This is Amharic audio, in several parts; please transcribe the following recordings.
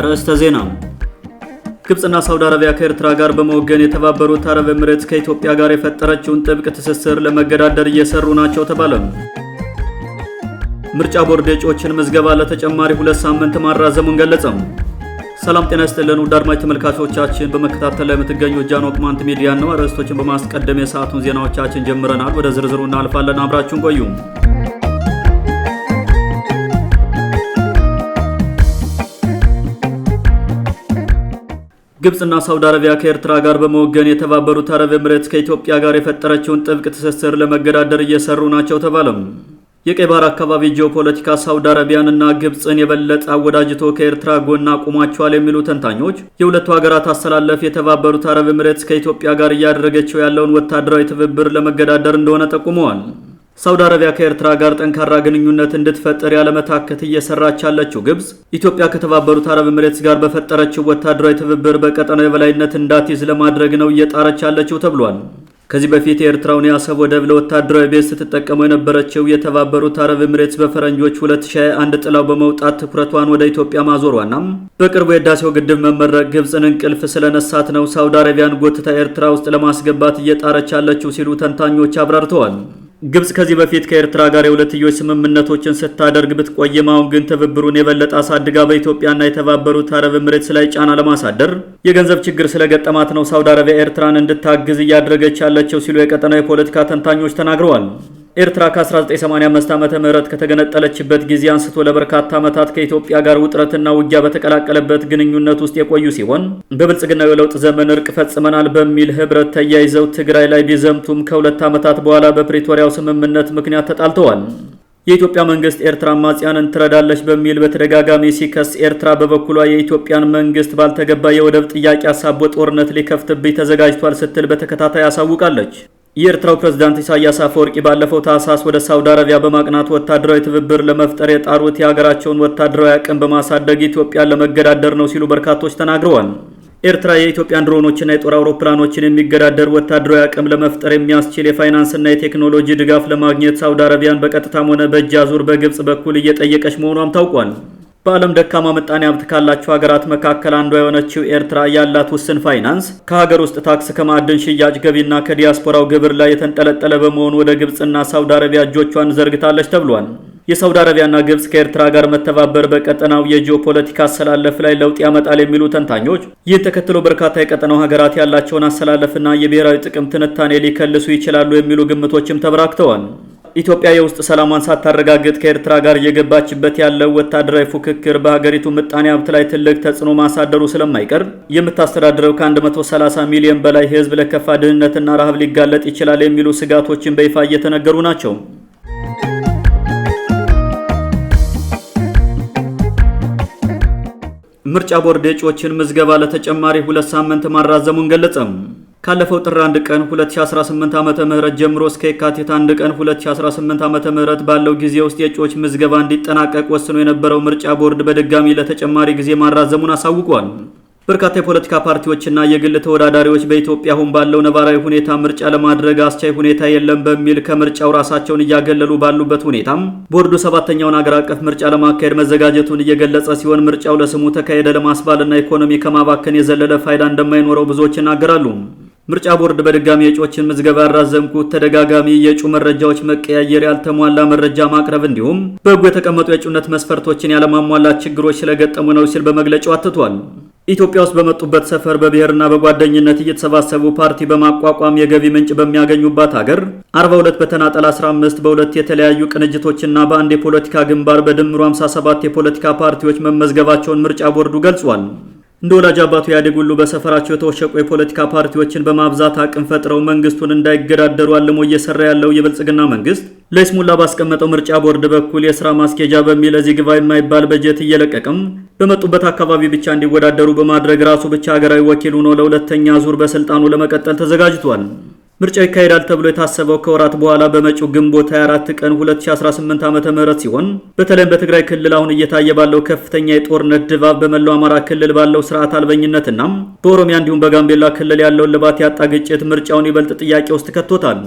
አርዕስተ ዜና። ግብጽና ሳውዲ አረቢያ ከኤርትራ ጋር በመወገን የተባበሩት አረብ ኤሚሬትስ ከኢትዮጵያ ጋር የፈጠረችውን ጥብቅ ትስስር ለመገዳደር እየሰሩ ናቸው ተባለ። ምርጫ ቦርድ የእጩዎችን ምዝገባ ለተጨማሪ 2 ሳምንት ማራዘሙን ገለጸ። ሰላም ጤና ይስጥልን ውድ አድማጭ ተመልካቾቻችን፣ በመከታተል ላይ የምትገኙት ጃኖ ቅማንት ሚዲያ ነው። አርዕስቶችን በማስቀደም የሰዓቱን ዜናዎቻችን ጀምረናል። ወደ ዝርዝሩ እናልፋለን። አብራችሁን ቆዩ። ግብጽና ሳውዲ አረቢያ ከኤርትራ ጋር በመወገን የተባበሩት አረብ ኤሚሬትስ ከኢትዮጵያ ጋር የፈጠረችውን ጥብቅ ትስስር ለመገዳደር እየሰሩ ናቸው ተባለ። የቀይ ባህር አካባቢ ጂኦፖለቲካ ሳውዲ አረቢያንና ግብጽን የበለጠ አወዳጅቶ ከኤርትራ ጎን አቁሟቸዋል የሚሉ ተንታኞች የሁለቱ ሀገራት አሰላለፍ የተባበሩት አረብ ኤሚሬትስ ከኢትዮጵያ ጋር እያደረገችው ያለውን ወታደራዊ ትብብር ለመገዳደር እንደሆነ ጠቁመዋል። ሳውዲ አረቢያ ከኤርትራ ጋር ጠንካራ ግንኙነት እንድትፈጠር ያለመታከት እየሰራች ያለችው ግብጽ ኢትዮጵያ ከተባበሩት አረብ ኤሚሬትስ ጋር በፈጠረችው ወታደራዊ ትብብር በቀጠናው የበላይነት እንዳትይዝ ለማድረግ ነው እየጣረች ያለችው ተብሏል። ከዚህ በፊት የኤርትራውን የአሰብ ወደብ ለወታደራዊ ቤዝ ስትጠቀመው የነበረችው የተባበሩት አረብ ኤሚሬትስ በፈረንጆች 2021 ጥላው በመውጣት ትኩረቷን ወደ ኢትዮጵያ ማዞሯና በቅርቡ የህዳሴው ግድብ መመረቅ ግብጽን እንቅልፍ ስለነሳት ነው ሳውዲ አረቢያን ጎትታ ኤርትራ ውስጥ ለማስገባት እየጣረች ያለችው ሲሉ ተንታኞች አብራርተዋል። ግብጽ ከዚህ በፊት ከኤርትራ ጋር የሁለትዮሽ ስምምነቶችን ስታደርግ ብትቆይም አሁን ግን ትብብሩን የበለጠ አሳድጋ በኢትዮጵያና የተባበሩት አረብ ኤሚሬትስ ላይ ጫና ለማሳደር የገንዘብ ችግር ስለገጠማት ነው ሳውዲ አረቢያ ኤርትራን እንድታግዝ እያደረገች ያለችው ሲሉ የቀጠናው የፖለቲካ ተንታኞች ተናግረዋል። ኤርትራ ከ1985 ዓመተ ምህረት ከተገነጠለችበት ጊዜ አንስቶ ለበርካታ ዓመታት ከኢትዮጵያ ጋር ውጥረትና ውጊያ በተቀላቀለበት ግንኙነት ውስጥ የቆዩ ሲሆን በብልጽግናው የለውጥ ዘመን እርቅ ፈጽመናል በሚል ህብረት ተያይዘው ትግራይ ላይ ቢዘምቱም ከ2 ዓመታት በኋላ በፕሪቶሪያው ስምምነት ምክንያት ተጣልተዋል። የኢትዮጵያ መንግስት ኤርትራ አማጽያንን ትረዳለች በሚል በተደጋጋሚ ሲከስ፣ ኤርትራ በበኩሏ የኢትዮጵያን መንግስት ባልተገባ የወደብ ጥያቄ አሳቦ ጦርነት ሊከፍትብኝ ተዘጋጅቷል ስትል በተከታታይ አሳውቃለች። የኤርትራው ፕሬዝዳንት ኢሳያስ አፈወርቂ ባለፈው ታህሳስ ወደ ሳውዲ አረቢያ በማቅናት ወታደራዊ ትብብር ለመፍጠር የጣሩት የሀገራቸውን ወታደራዊ አቅም በማሳደግ ኢትዮጵያን ለመገዳደር ነው ሲሉ በርካቶች ተናግረዋል። ኤርትራ የኢትዮጵያን ድሮኖችና የጦር አውሮፕላኖችን የሚገዳደር ወታደራዊ አቅም ለመፍጠር የሚያስችል የፋይናንስና የቴክኖሎጂ ድጋፍ ለማግኘት ሳውዲ አረቢያን በቀጥታም ሆነ በእጅ አዙር በግብጽ በኩል እየጠየቀች መሆኗም ታውቋል። በዓለም ደካማ ምጣኔ ሀብት ካላቸው ሀገራት መካከል አንዷ የሆነችው ኤርትራ ያላት ውስን ፋይናንስ ከሀገር ውስጥ ታክስ፣ ከማዕድን ሽያጭ ገቢና ከዲያስፖራው ግብር ላይ የተንጠለጠለ በመሆኑ ወደ ግብጽና ሳውዲ አረቢያ እጆቿን ዘርግታለች ተብሏል። የሳውዲ አረቢያና ግብጽ ከኤርትራ ጋር መተባበር በቀጠናው የጂኦፖለቲካ አሰላለፍ ላይ ለውጥ ያመጣል የሚሉ ተንታኞች ይህን ተከትሎ በርካታ የቀጠናው ሀገራት ያላቸውን አሰላለፍና የብሔራዊ ጥቅም ትንታኔ ሊከልሱ ይችላሉ የሚሉ ግምቶችም ተበራክተዋል። ኢትዮጵያ የውስጥ ሰላሟን ሳታረጋግጥ ከኤርትራ ጋር እየገባችበት ያለው ወታደራዊ ፉክክር በሀገሪቱ ምጣኔ ሀብት ላይ ትልቅ ተጽዕኖ ማሳደሩ ስለማይቀር የምታስተዳድረው ከ130 ሚሊዮን በላይ ሕዝብ ለከፋ ድህነትና ረሃብ ሊጋለጥ ይችላል የሚሉ ስጋቶችን በይፋ እየተነገሩ ናቸው። ምርጫ ቦርድ የእጩዎችን ምዝገባ ለተጨማሪ 2 ሳምንት ማራዘሙን ገለጸ። ካለፈው ጥር 1 ቀን 2018 ዓመተ ምህረት ጀምሮ እስከ የካቲት 1 ቀን 2018 ዓመተ ምህረት ባለው ጊዜ ውስጥ የእጩዎች ምዝገባ እንዲጠናቀቅ ወስኖ የነበረው ምርጫ ቦርድ በድጋሚ ለተጨማሪ ጊዜ ማራዘሙን አሳውቋል። በርካታ የፖለቲካ ፓርቲዎችና የግል ተወዳዳሪዎች በኢትዮጵያ አሁን ባለው ነባራዊ ሁኔታ ምርጫ ለማድረግ አስቻይ ሁኔታ የለም በሚል ከምርጫው ራሳቸውን እያገለሉ ባሉበት ሁኔታም ቦርዱ 7ኛውን ሀገር አቀፍ ምርጫ ለማካሄድ መዘጋጀቱን እየገለጸ ሲሆን ምርጫው ለስሙ ተካሄደ ለማስባልና ኢኮኖሚ ከማባከን የዘለለ ፋይዳ እንደማይኖረው ብዙዎች ይናገራሉ። ምርጫ ቦርድ በድጋሚ የእጩዎችን ምዝገባ ያራዘምኩት ተደጋጋሚ የእጩ መረጃዎች መቀያየር፣ ያልተሟላ መረጃ ማቅረብ እንዲሁም በሕጉ የተቀመጡ የእጩነት መስፈርቶችን ያለማሟላት ችግሮች ስለገጠሙ ነው ሲል በመግለጫው አትቷል። ኢትዮጵያ ውስጥ በመጡበት ሰፈር በብሔርና በጓደኝነት እየተሰባሰቡ ፓርቲ በማቋቋም የገቢ ምንጭ በሚያገኙባት ሀገር 42 በተናጠል 15 በሁለት የተለያዩ ቅንጅቶችና በአንድ የፖለቲካ ግንባር በድምሩ 57 የፖለቲካ ፓርቲዎች መመዝገባቸውን ምርጫ ቦርዱ ገልጿል። እንደ ወላጅ አባቱ ኢህአዴግ ሁሉ በሰፈራቸው የተወሸቁ የፖለቲካ ፓርቲዎችን በማብዛት አቅም ፈጥረው መንግስቱን እንዳይገዳደሩ አልሞ እየሰራ ያለው የብልጽግና መንግስት ለይስሙላ ባስቀመጠው ምርጫ ቦርድ በኩል የስራ ማስኬጃ በሚል እዚህ ግባ የማይባል በጀት እየለቀቀም በመጡበት አካባቢ ብቻ እንዲወዳደሩ በማድረግ ራሱ ብቻ ሀገራዊ ወኪል ሆኖ ለሁለተኛ ዙር በስልጣኑ ለመቀጠል ተዘጋጅቷል። ምርጫው ይካሄዳል ተብሎ የታሰበው ከወራት በኋላ በመጪው ግንቦት 24 ቀን 2018 ዓመተ ምህረት ሲሆን በተለይም በትግራይ ክልል አሁን እየታየ ባለው ከፍተኛ የጦርነት ድባብ፣ በመላው አማራ ክልል ባለው ስርዓት አልበኝነትና በኦሮሚያ እንዲሁም በጋምቤላ ክልል ያለው ልባት ያጣ ግጭት ምርጫውን ይበልጥ ጥያቄ ውስጥ ከቶታል።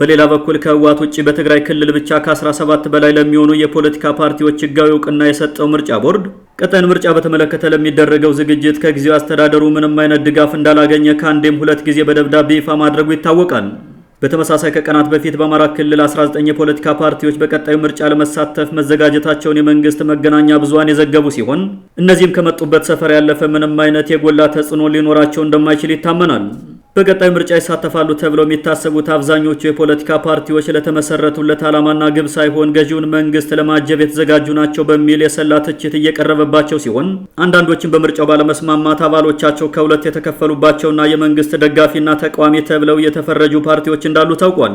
በሌላ በኩል ከህወሓት ውጪ በትግራይ ክልል ብቻ ከ17 በላይ ለሚሆኑ የፖለቲካ ፓርቲዎች ህጋዊ እውቅና የሰጠው ምርጫ ቦርድ ቀጣዩን ምርጫ በተመለከተ ለሚደረገው ዝግጅት ከጊዜው አስተዳደሩ ምንም አይነት ድጋፍ እንዳላገኘ ከአንዴም 2 ጊዜ በደብዳቤ ይፋ ማድረጉ ይታወቃል። በተመሳሳይ ከቀናት በፊት በአማራ ክልል 19 የፖለቲካ ፓርቲዎች በቀጣዩ ምርጫ ለመሳተፍ መዘጋጀታቸውን የመንግስት መገናኛ ብዙሃን የዘገቡ ሲሆን እነዚህም ከመጡበት ሰፈር ያለፈ ምንም አይነት የጎላ ተጽዕኖ ሊኖራቸው እንደማይችል ይታመናል። በቀጣዩ ምርጫ ይሳተፋሉ ተብለው የሚታሰቡት አብዛኞቹ የፖለቲካ ፓርቲዎች ለተመሰረቱለት ዓላማና ግብ ሳይሆን ገዢውን መንግስት ለማጀብ የተዘጋጁ ናቸው በሚል የሰላ ትችት እየቀረበባቸው ሲሆን አንዳንዶችም በምርጫው ባለመስማማት አባሎቻቸው ከሁለት የተከፈሉባቸውና የመንግስት ደጋፊና ተቃዋሚ ተብለው የተፈረጁ ፓርቲዎች እንዳሉ ታውቋል።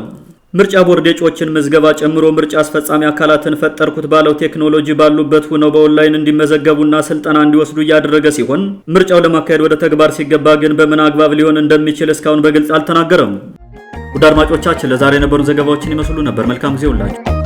ምርጫ ቦርድ የእጩዎችን ምዝገባ ጨምሮ ምርጫ አስፈጻሚ አካላትን ፈጠርኩት ባለው ቴክኖሎጂ ባሉበት ሆነው በኦንላይን እንዲመዘገቡና ስልጠና እንዲወስዱ እያደረገ ሲሆን ምርጫው ለማካሄድ ወደ ተግባር ሲገባ ግን በምን አግባብ ሊሆን እንደሚችል እስካሁን በግልጽ አልተናገረም። ውድ አድማጮቻችን ለዛሬ የነበሩ ዘገባዎችን ይመስሉ ነበር። መልካም ጊዜ ሁላችሁ